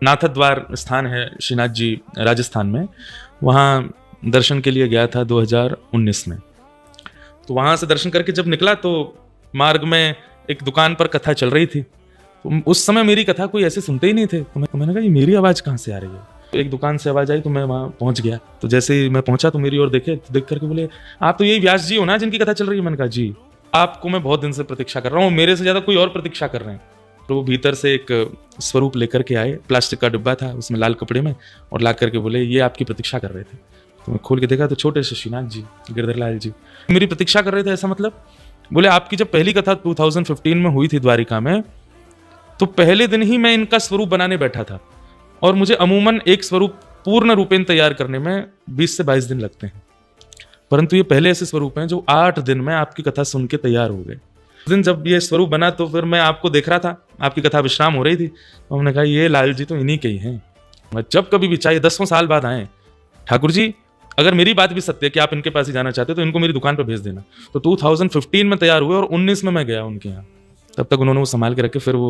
नाथद्वार स्थान है श्रीनाथ जी राजस्थान में, वहाँ दर्शन के लिए गया था 2019 में। तो वहाँ से दर्शन करके जब निकला तो मार्ग में एक दुकान पर कथा चल रही थी। तो उस समय मेरी कथा कोई ऐसे सुनते ही नहीं थे, तो मैंने कहा ये मेरी आवाज़ कहाँ से आ रही है। तो एक दुकान से आवाज़ आई तो मैं वहाँ पहुँच गया। तो जैसे ही मैं पहुँचा तो मेरी ओर देखे, तो देख करके बोले आप तो यही व्यास जी हो ना जिनकी कथा चल रही है। मैंने कहा जी, आपको मैं बहुत दिन से प्रतीक्षा कर रहा हूँ, मेरे से ज़्यादा कोई और प्रतीक्षा कर रहे हैं। तो वो भीतर से एक स्वरूप लेकर के आए, प्लास्टिक का डिब्बा था उसमें लाल कपड़े में, और ला करके बोले ये आपकी प्रतीक्षा कर रहे थे। तो मैं खोल के देखा तो छोटे से श्रीनाथ जी, गिरधरलाल जी मेरी प्रतीक्षा कर रहे थे। ऐसा मतलब? बोले आपकी जब पहली कथा 2015 में हुई थी द्वारिका में, तो पहले दिन ही मैं इनका स्वरूप बनाने बैठा था, और मुझे अमूमन एक स्वरूप पूर्ण रूपेण तैयार करने में 20 से 22 दिन लगते हैं, परंतु ये पहले ऐसे स्वरूप हैं जो 8 दिन में आपकी कथा सुन के तैयार हो गए। उस दिन जब ये स्वरूप बना तो फिर मैं आपको देख रहा था, आपकी कथा विश्राम हो रही थी, तो हमने कहा ये लाल जी तो इन्हीं के ही हैं। मैं जब कभी भी चाहे 10 साल बाद आए, ठाकुर जी अगर मेरी बात भी सत्य है कि आप इनके पास ही जाना चाहते हो तो इनको मेरी दुकान पर भेज देना। तो 2015 में तैयार हुए और 19 में मैं गया उनके यहाँ, तब तक उन्होंने वो संभाल के रखे। फिर वो